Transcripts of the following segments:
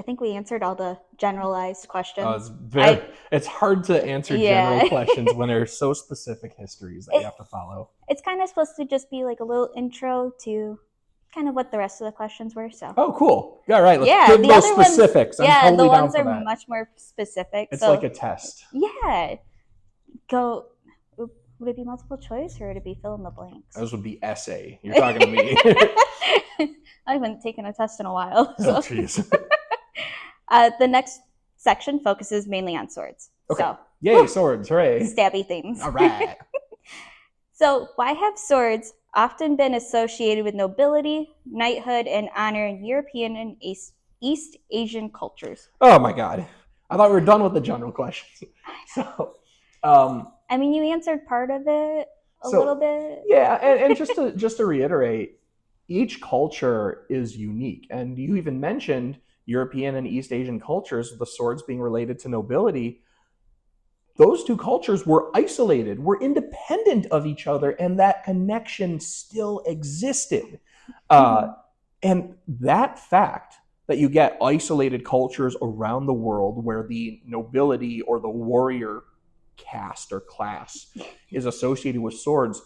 I think we answered all the generalized questions. It's hard to answer general questions when there's so specific histories that you have to follow. It's kind of supposed to just be like a little intro to kind of what the rest of the questions were. So. Oh, cool. All right, let's give those specifics. I'm totally the ones are much more specific. It's like a test. Yeah. Would it be multiple choice or would it be fill in the blanks? Those would be essay. You're talking to me. I haven't taken a test in a while. So. Oh, jeez. The next section focuses mainly on swords. Okay. So, yay, swords, hooray. Stabby things. All right. So, why have swords often been associated with nobility, knighthood, and honor in European and East Asian cultures? Oh my God. I thought we were done with the general questions. So, I mean, you answered part of it a little bit. Yeah, and just to reiterate, each culture is unique. And you even mentioned European and East Asian cultures, the swords being related to nobility. Those two cultures were isolated, were independent of each other, and that connection still existed. And that fact that you get isolated cultures around the world where the nobility or the warrior caste or class is associated with swords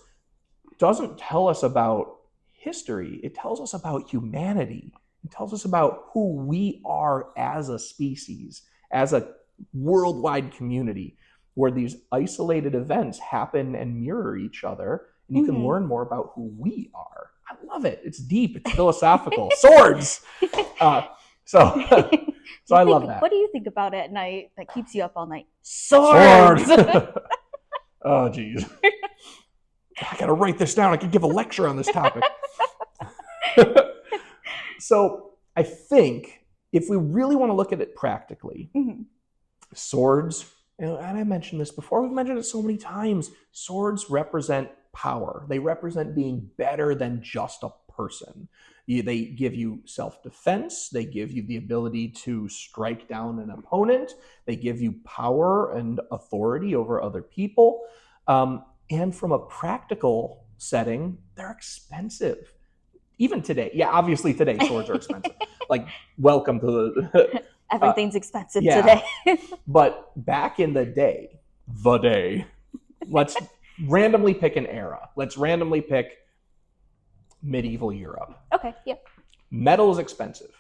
doesn't tell us about history. It tells us about humanity. It tells us about who we are as a species, as a worldwide community, where these isolated events happen and mirror each other, and you can learn more about who we are. I love it. It's deep. It's philosophical. Swords! So I love that. What do you think about at night that keeps you up all night? Swords! Oh, geez. I got to write this down. I could give a lecture on this topic. So I think if we really want to look at it practically, swords, and I mentioned this before, we've mentioned it so many times, swords represent power. They represent being better than just a person. They give you self-defense. They give you the ability to strike down an opponent. They give you power and authority over other people. And from a practical setting, they're expensive. Even today. Yeah, obviously today swords are expensive. Like, welcome to the... Everything's expensive today. But back in the day, let's randomly pick an era. Let's randomly pick medieval Europe. Okay, yep. Metal is expensive.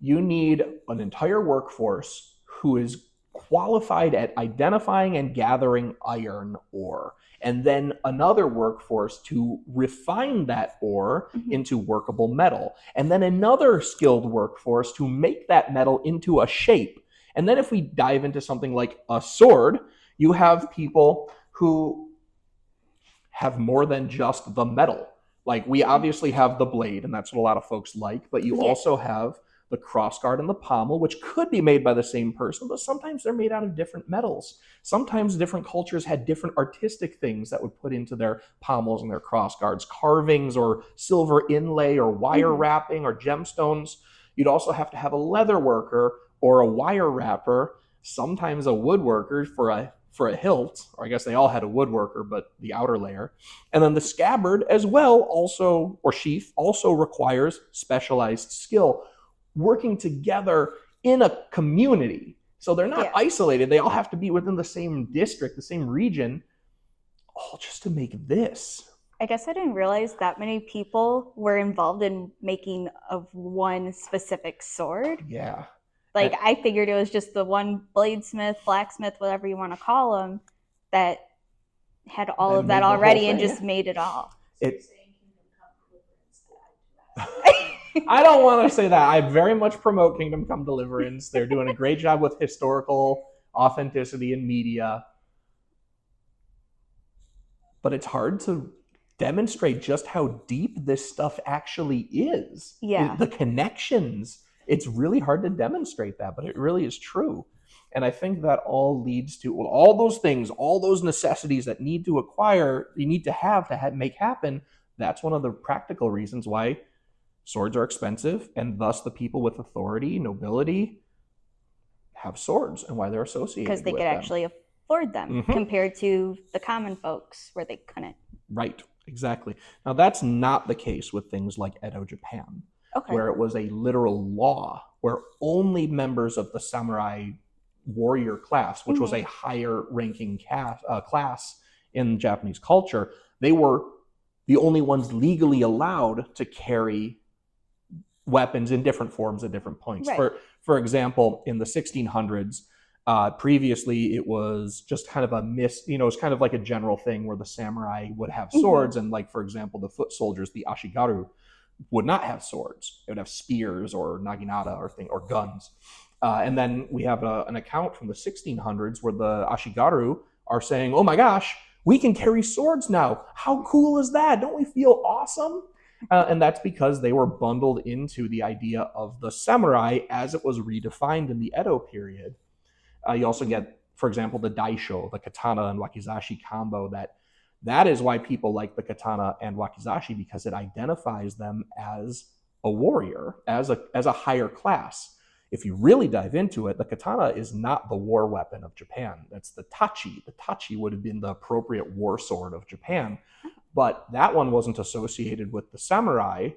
You need an entire workforce who is qualified at identifying and gathering iron ore, and then another workforce to refine that ore into workable metal, and then another skilled workforce to make that metal into a shape. And then if we dive into something like a sword, you have people who have more than just the metal. Like, we obviously have the blade, and that's what a lot of folks like, but you also have the crossguard and the pommel, which could be made by the same person, but sometimes they're made out of different metals. Sometimes different cultures had different artistic things that would put into their pommels and their crossguards, carvings or silver inlay or wire wrapping or gemstones. You'd also have to have a leather worker or a wire wrapper, sometimes a woodworker for a hilt, or I guess they all had a woodworker, but the outer layer. And then the scabbard as well, also, or sheath, also requires specialized skill, working together in a community. So they're not isolated. They all have to be within the same district, the same region, all just to make this. I guess I didn't realize that many people were involved in making of one specific sword. Yeah. Like, I figured it was just the one bladesmith, blacksmith, whatever you want to call them, that had all of that already and just made it all. I don't want to say that. I very much promote Kingdom Come Deliverance. They're doing a great job with historical authenticity in media. But it's hard to demonstrate just how deep this stuff actually is. Yeah. The connections. It's really hard to demonstrate that, but it really is true. And I think that all leads to all those things, all those necessities that need to acquire, you need to have make happen. That's one of the practical reasons why swords are expensive, and thus the people with authority, nobility, have swords, and why they're associated with them. Because they could actually afford them compared to the common folks where they couldn't. Right, exactly. Now, that's not the case with things like Edo, Japan. Okay. where it was a literal law where only members of the samurai warrior class, which was a higher ranking class in Japanese culture, they were the only ones legally allowed to carry weapons in different forms at different points. Right. For example, in the 1600s, previously it was just kind of it was kind of like a general thing where the samurai would have swords, and like, for example, the foot soldiers, the ashigaru, would not have swords. They would have spears or naginata or guns. And then we have an account from the 1600s where the ashigaru are saying, "Oh my gosh, we can carry swords now. How cool is that? Don't we feel awesome?" And that's because they were bundled into the idea of the samurai as it was redefined in the Edo period. You also get, for example, the daisho, the katana and wakizashi combo. That is why people like the katana and wakizashi, because it identifies them as a warrior, as a higher class. If you really dive into it, the katana is not the war weapon of Japan. That's the tachi. The tachi would have been the appropriate war sword of Japan. But that one wasn't associated with the samurai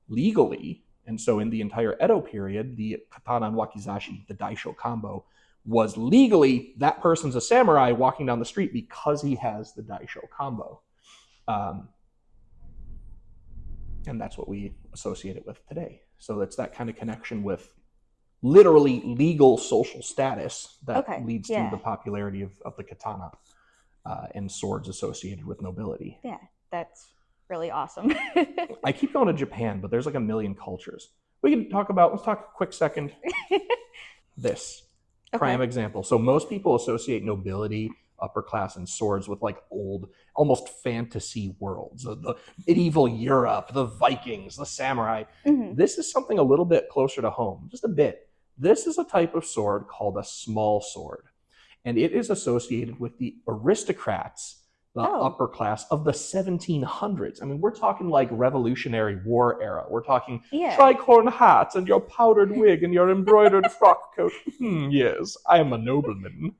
legally. And so in the entire Edo period, the katana and wakizashi, the daisho combo, was legally that person's a samurai walking down the street because he has the daisho combo. And that's what we associate it with today. So it's that kind of connection with literally legal social status that leads to the popularity of the katana and swords associated with nobility. Yeah, that's really awesome. I keep going to Japan, but there's like a million cultures. Let's talk a quick second. This prime example. So most people associate nobility, upper class, and swords with like old, almost fantasy worlds. The medieval Europe, the Vikings, the samurai. This is something a little bit closer to home, just a bit. This is a type of sword called a small sword. And it is associated with the aristocrats, the upper class of the 1700s. I mean, we're talking like Revolutionary War era. We're talking tricorn hats and your powdered wig and your embroidered frock coat. Yes, I am a nobleman.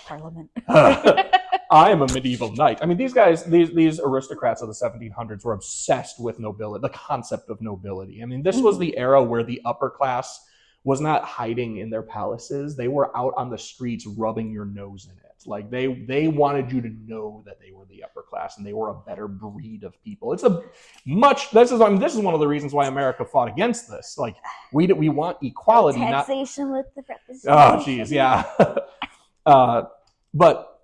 Parliament. I am a medieval knight. I mean, these guys, these aristocrats of the 1700s were obsessed with nobility, the concept of nobility. I mean, this was the era where the upper class was not hiding in their palaces. They were out on the streets rubbing your nose in it. Like they wanted you to know that they were the upper class and they were a better breed of people. This is one of the reasons why America fought against this. Like we want equality, taxation with the representation. Oh, geez, yeah. But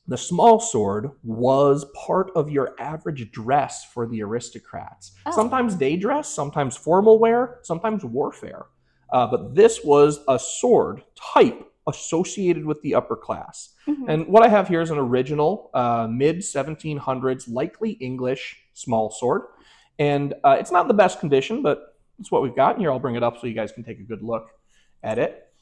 the small sword was part of your average dress for the aristocrats. Sometimes day dress, sometimes formal wear, sometimes warfare. But this was a sword type associated with the upper class. And what I have here is an original mid-1700s, likely English small sword. And it's not in the best condition, but it's what we've got. And here, I'll bring it up so you guys can take a good look at it.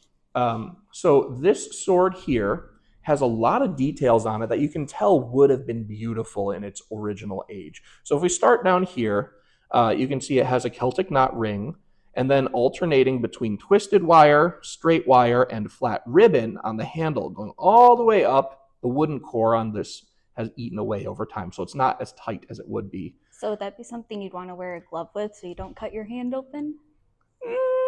So this sword here has a lot of details on it that you can tell would have been beautiful in its original age. So if we start down here, you can see it has a Celtic knot ring, and then alternating between twisted wire, straight wire, and flat ribbon on the handle, going all the way up. The wooden core on this has eaten away over time, so it's not as tight as it would be. So would that be something you'd want to wear a glove with so you don't cut your hand open?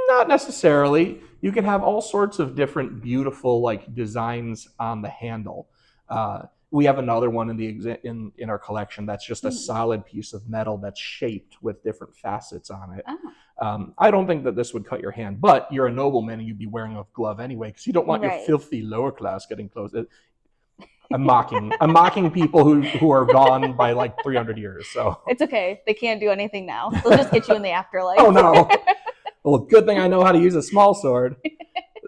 Not necessarily. You can have all sorts of different beautiful like designs on the handle. We have another one in our collection that's just a solid piece of metal that's shaped with different facets on it. I don't think that this would cut your hand, but you're a nobleman and you'd be wearing a glove anyway because you don't want your filthy lower class getting close. I'm mocking people who are gone by like 300 years. So it's okay. They can't do anything now. They'll just get you in the afterlife. Oh no. Well, good thing I know how to use a small sword.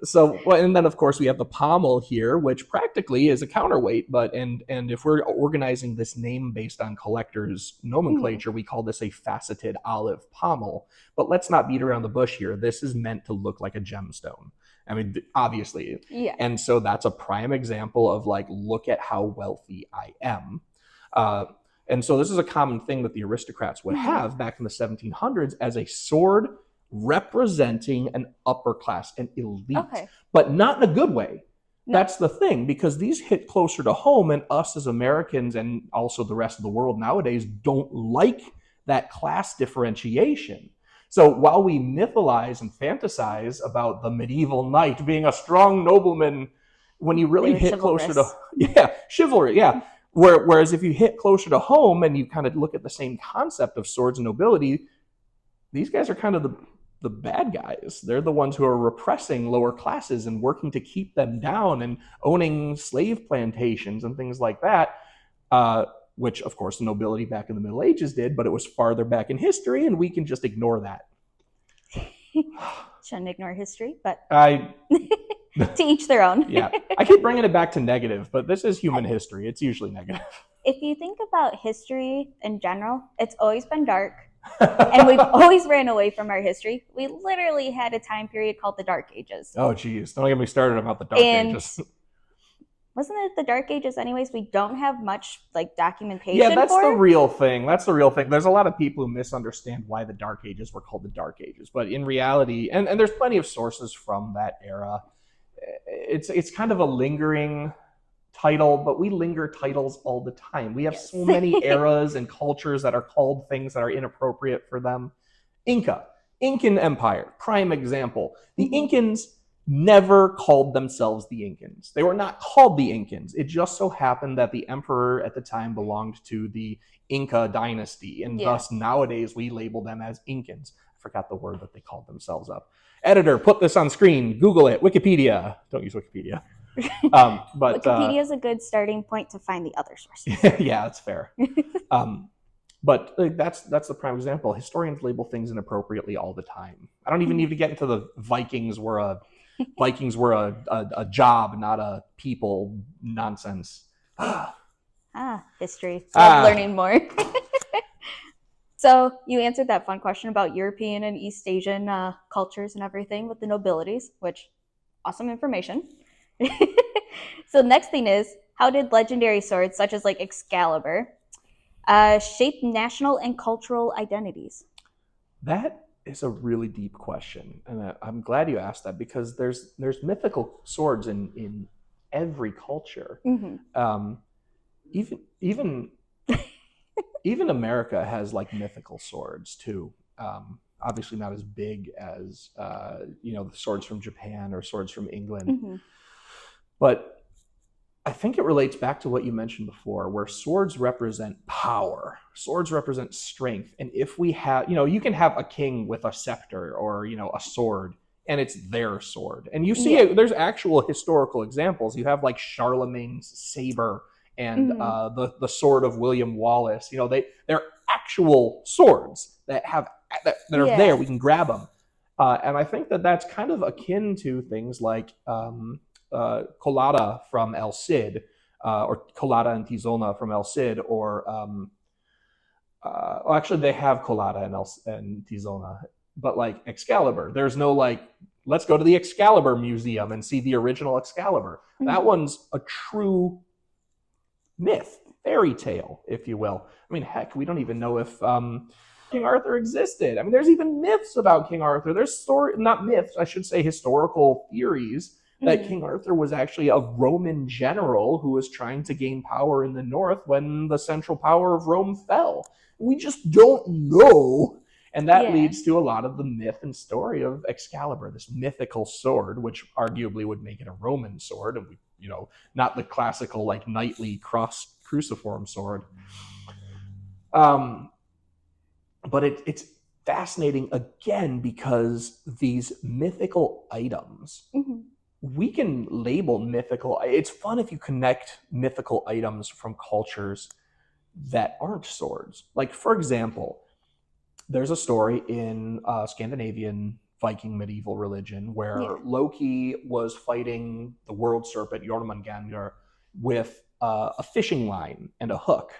So, and then of course we have the pommel here, which practically is a counterweight. And if we're organizing this name based on collectors' nomenclature, we call this a faceted olive pommel. But let's not beat around the bush here. This is meant to look like a gemstone. I mean, obviously. Yeah. And so that's a prime example of like, look at how wealthy I am. And so this is a common thing that the aristocrats would have back in the 1700s as a sword representing an upper class, an elite, but not in a good way. No. That's the thing, because these hit closer to home, and us as Americans and also the rest of the world nowadays don't like that class differentiation. So while we mythologize and fantasize about the medieval knight being a strong nobleman, when you really hit closer to chivalry, whereas if you hit closer to home and you kind of look at the same concept of swords and nobility, these guys are kind of the bad guys. They're the ones who are repressing lower classes and working to keep them down and owning slave plantations and things like that, which, of course, the nobility back in the Middle Ages did, but it was farther back in history, and we can just ignore that. Shouldn't ignore history, but to each their own. Yeah. I keep bringing it back to negative, but this is human history. It's usually negative. If you think about history in general, it's always been dark. And we've always ran away from our history. We literally had a time period called the Dark Ages. Oh, geez. Don't get me started about the Dark Ages. Wasn't it the Dark Ages anyways? We don't have much documentation. Yeah, that's the real thing. There's a lot of people who misunderstand why the Dark Ages were called the Dark Ages. But in reality, and there's plenty of sources from that era, it's kind of a lingering title, but we linger titles all the time. We have so many eras and cultures that are called things that are inappropriate for them. Incan Empire, prime example. The Incans never called themselves the Incans. They were not called the Incans. It just so happened that the emperor at the time belonged to the Inca dynasty, and thus nowadays we label them as Incans. I forgot the word that they called themselves up. Editor, put this on screen. Google it. Wikipedia. Don't use Wikipedia. But Wikipedia is a good starting point to find the other sources. Yeah, that's fair. But that's the prime example. Historians label things inappropriately all the time. I don't even need to get into the Vikings were a job, not a people nonsense. History. Love learning more. So you answered that fun question about European and East Asian cultures and everything with the nobilities, which awesome information. So next thing is, how did legendary swords such as Excalibur shape national and cultural identities? That is a really deep question, and I'm glad you asked that, because there's mythical swords in every culture. Even America has mythical swords too. Obviously not as big as the swords from Japan or swords from England. But I think it relates back to what you mentioned before, where swords represent power. Swords represent strength. And if we have, you can have a king with a scepter or, a sword, and it's their sword. And you see there's actual historical examples. You have Charlemagne's saber and the sword of William Wallace. They're actual swords that are there. We can grab them. And I think that's kind of akin to things like colada from El Cid, or colada and tizona from El Cid, or actually they have colada and tizona, but Excalibur, there's no let's go to the Excalibur Museum and see the original Excalibur. That one's a true myth, fairy tale, if you will. I mean, heck, we don't even know if King Arthur existed. I mean, there's even myths about King Arthur. There's not myths, I should say, historical theories that King Arthur was actually a Roman general who was trying to gain power in the north when the central power of Rome fell. We just don't know. And that leads to a lot of the myth and story of Excalibur, this mythical sword, which arguably would make it a Roman sword, and not the classical knightly cruciform sword. But it's fascinating again because these mythical items. We can label mythical. It's fun if you connect mythical items from cultures that aren't swords. For example, there's a story in Scandinavian Viking medieval religion where Loki was fighting the world serpent Jormungandr with a fishing line and a hook.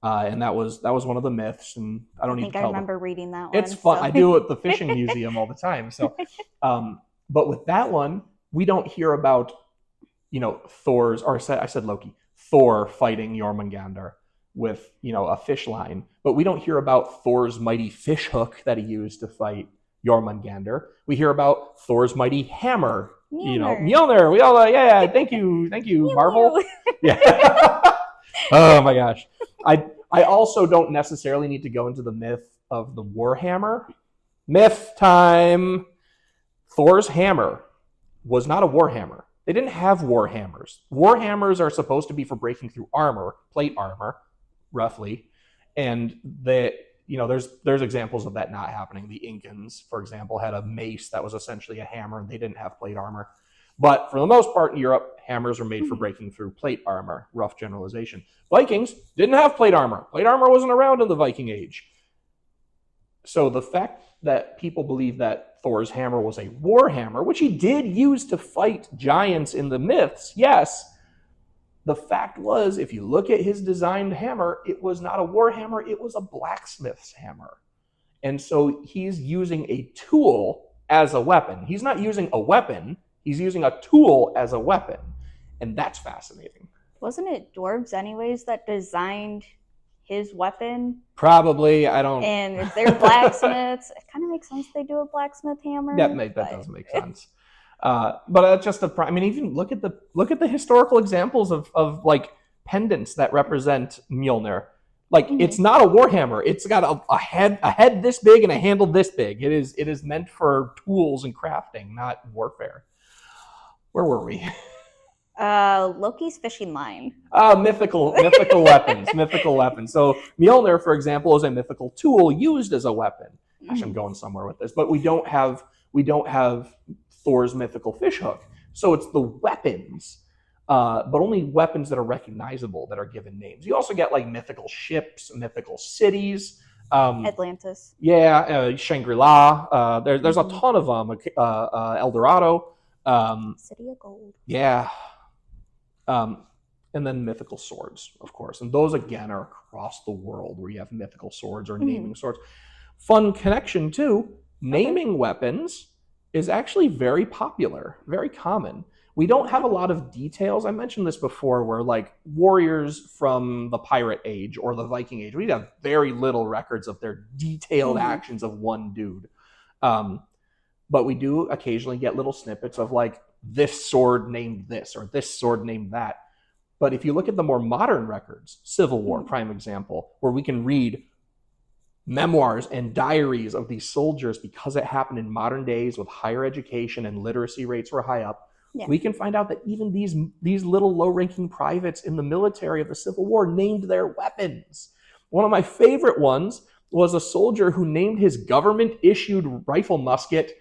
And that was one of the myths, and I don't need to tell. I remember reading that one. It's fun. I do it at the fishing museum all the time. So, but with that one, we don't hear about, Thor's, or I said Loki, Thor fighting Jormungandr with, a fish line. But we don't hear about Thor's mighty fish hook that he used to fight Jormungandr. We hear about Thor's mighty hammer. Mjolnir. We all, thank you, Marvel. Yeah. Oh my gosh. I also don't necessarily need to go into the myth of the Warhammer, Myth time. Thor's hammer was not a war hammer. They didn't have war hammers. War hammers are supposed to be for breaking through armor, plate armor, roughly. And there's examples of that not happening. The Incans, for example, had a mace that was essentially a hammer, and they didn't have plate armor. But for the most part in Europe, hammers are made for breaking through plate armor. Rough generalization. Vikings didn't have plate armor. Plate armor wasn't around in the Viking Age. So the fact that people believe that Thor's hammer was a war hammer, which he did use to fight giants in the myths, yes. The fact was, if you look at his designed hammer, it was not a war hammer, it was a blacksmith's hammer. And so he's using a tool as a weapon. He's not using a weapon, he's using a tool as a weapon. And that's fascinating. Wasn't it dwarves anyways that designed his weapon? Probably. I don't. And if they're blacksmiths, it kind of makes sense they do a blacksmith hammer. That does make sense. But that's just I mean, even look at the historical examples of like pendants that represent Mjolnir. Like it's not a warhammer. It's got a head this big and a handle this big. It is meant for tools and crafting, not warfare. Where were we? Loki's fishing line. Mythical weapons. Mythical weapons. So Mjolnir, for example, is a mythical tool used as a weapon. Actually, I'm going somewhere with this, but we don't have Thor's mythical fishhook. So it's the weapons, but only weapons that are recognizable that are given names. You also get like mythical ships, mythical cities. Atlantis. Yeah, Shangri-La. There's a ton of them. El Dorado. City of Gold. Yeah. And then mythical swords, of course. And those, again, are across the world where you have mythical swords or naming swords. Fun connection, too. Naming weapons is actually very popular, very common. We don't have a lot of details. I mentioned this before, where like warriors from the pirate age or the Viking age, we have very little records of their detailed actions of one dude. But we do occasionally get little snippets of like, this sword named this or this sword named that. But if you look at the more modern records, Civil War, prime example, where we can read memoirs and diaries of these soldiers because it happened in modern days with higher education and literacy rates were high up, we can find out that even these little low-ranking privates in the military of the Civil War named their weapons. One of my favorite ones was a soldier who named his government-issued rifle musket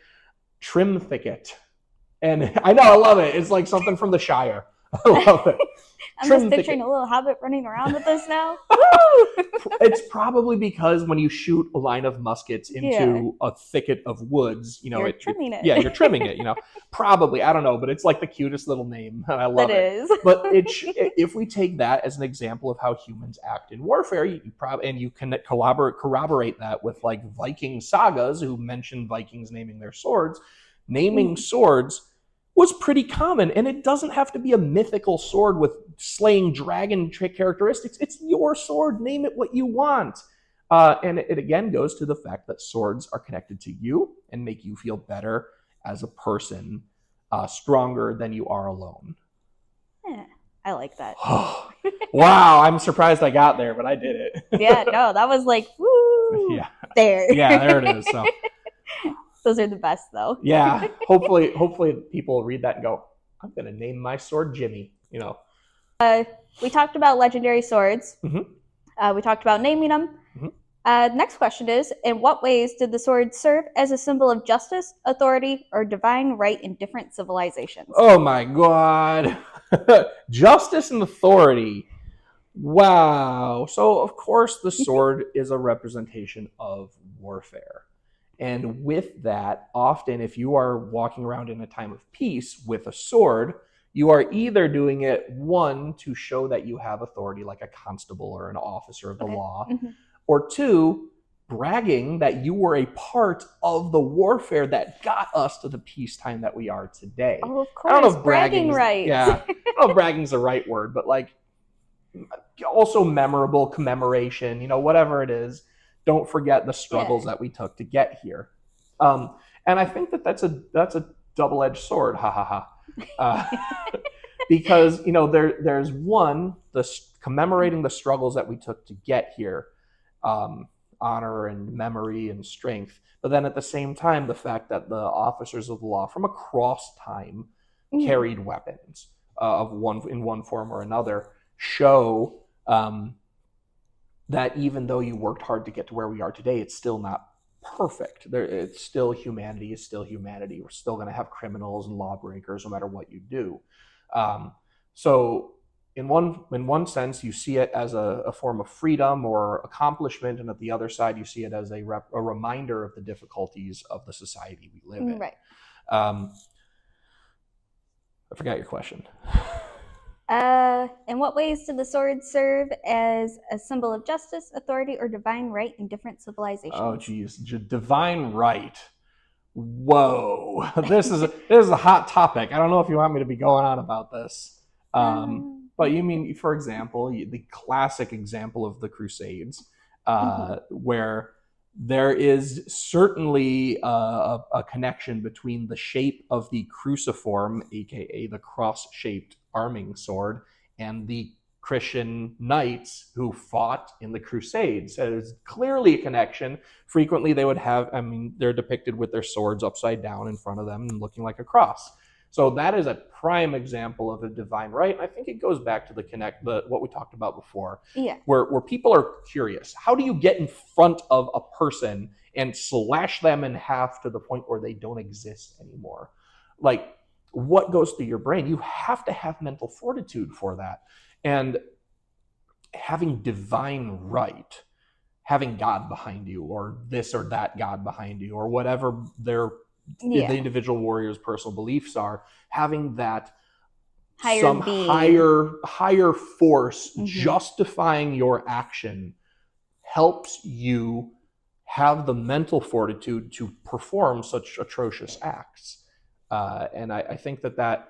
Trim Thicket. And I know, I love it. It's like something from the Shire. I love it. I'm just picturing a little hobbit running around with this now. It's probably because when you shoot a line of muskets into a thicket of woods, you're trimming it. Yeah, you're trimming it, Probably, I don't know, but it's like the cutest little name. And I love it. It is. But if we take that as an example of how humans act in warfare, you can corroborate that with like Viking sagas who mention Vikings naming their swords. Naming swords was pretty common, and it doesn't have to be a mythical sword with slaying dragon characteristics. It's your sword. Name it what you want. And it again goes to the fact that swords are connected to you and make you feel better as a person, stronger than you are alone. Yeah, I like that. Wow, I'm surprised I got there, but I did it. Yeah, no, that was like, woo. Yeah. There. Yeah, there it is. So. Those are the best, though. Yeah. Hopefully people read that and go, I'm going to name my sword Jimmy, We talked about legendary swords. Mm-hmm. We talked about naming them. Mm-hmm. Next question is, in what ways did the sword serve as a symbol of justice, authority, or divine right in different civilizations? Oh, my God. Justice and authority. Wow. So, of course, the sword is a representation of warfare. And with that, often if you are walking around in a time of peace with a sword, you are either doing it, one, to show that you have authority like a constable or an officer of the law, or two, bragging that you were a part of the warfare that got us to the peacetime that we are today. Oh, of course. I don't know if bragging rights. Yeah, I don't know if bragging's the right word, but like also memorable commemoration, whatever it is. Don't forget the struggles that we took to get here. And I think that's a double-edged sword, because there's one, commemorating the struggles that we took to get here. honor and memory and strength. But then at the same time, the fact that the officers of the law from across time carried weapons in one form or another show that even though you worked hard to get to where we are today, it's still not perfect. It's still humanity is still humanity. We're still going to have criminals and lawbreakers no matter what you do. So in one sense, you see it as a form of freedom or accomplishment, and at the other side, you see it as a reminder of the difficulties of the society we live in. Right. I forgot your question. In what ways do the swords serve as a symbol of justice, authority, or divine right in different civilizations? Oh, geez, divine right. Whoa, this is a hot topic. I don't know if you want me to be going on about this. But you mean, for example, the classic example of the Crusades, where there is certainly a connection between the shape of the cruciform, aka the cross-shaped arming sword, and the Christian knights who fought in the Crusades. So there's clearly a connection. Frequently they would have, they're depicted with their swords upside down in front of them and looking like a cross. So that is a prime example of a divine right. And I think it goes back to what we talked about before, where people are curious. How do you get in front of a person and slash them in half to the point where they don't exist anymore? Like, what goes through your brain? You have to have mental fortitude for that. And having divine right, having God behind you, or this or that God behind you, or whatever the individual warrior's personal beliefs are, having that higher force justifying your action helps you have the mental fortitude to perform such atrocious acts. And I think that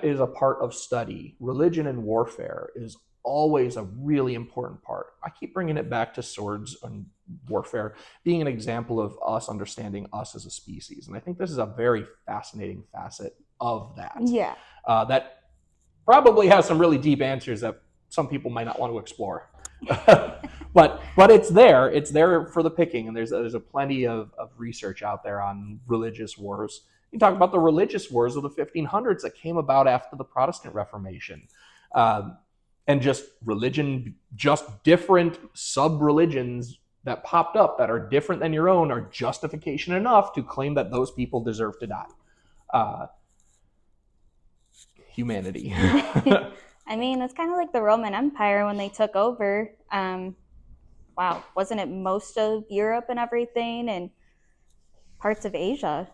is a part of study. Religion and warfare is always a really important part. I keep bringing it back to swords and warfare being an example of us understanding us as a species. And I think this is a very fascinating facet of that. That probably has some really deep answers that some people might not want to explore. but it's there. It's there for the picking. And there's a plenty of research out there on religious wars. You talk about the religious wars of the 1500s that came about after the Protestant Reformation. And just religion, just different sub-religions that popped up that are different than your own are justification enough to claim that those people deserve to die. Humanity. I mean, it's kind of like the Roman Empire when they took over. Wasn't it most of Europe and everything and parts of Asia?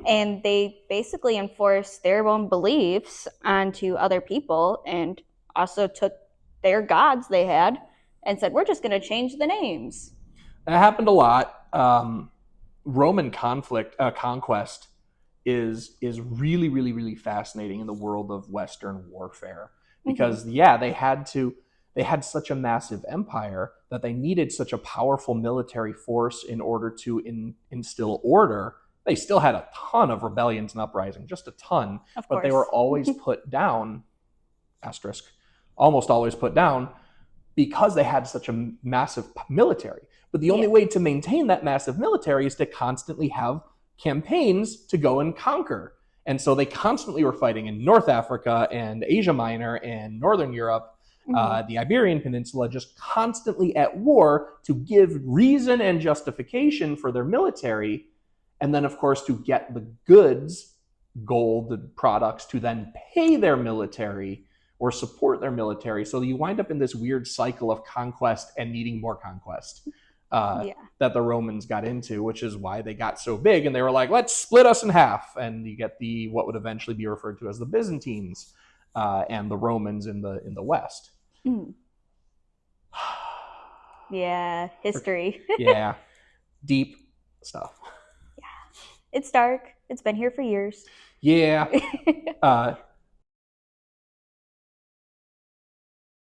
And they basically enforced their own beliefs onto other people and also took their gods they had and said, we're just going to change the names. That happened a lot. Roman conquest is really, really, really fascinating in the world of Western warfare because they had such a massive empire that they needed such a powerful military force in order to instill order. They still had a ton of rebellions and uprisings, just a ton, but they were always put down, asterisk, almost always put down because they had such a massive military. But the only way to maintain that massive military is to constantly have campaigns to go and conquer. And so they constantly were fighting in North Africa and Asia Minor and Northern Europe, the Iberian Peninsula, just constantly at war to give reason and justification for their military. And then, of course, to get the goods, gold, the products, to then pay their military or support their military. So you wind up in this weird cycle of conquest and needing more conquest that the Romans got into, which is why they got so big. And they were like, let's split us in half. And you get what would eventually be referred to as the Byzantines and the Romans in the West. Yeah, history. Yeah, deep stuff. It's dark. It's been here for years. Yeah.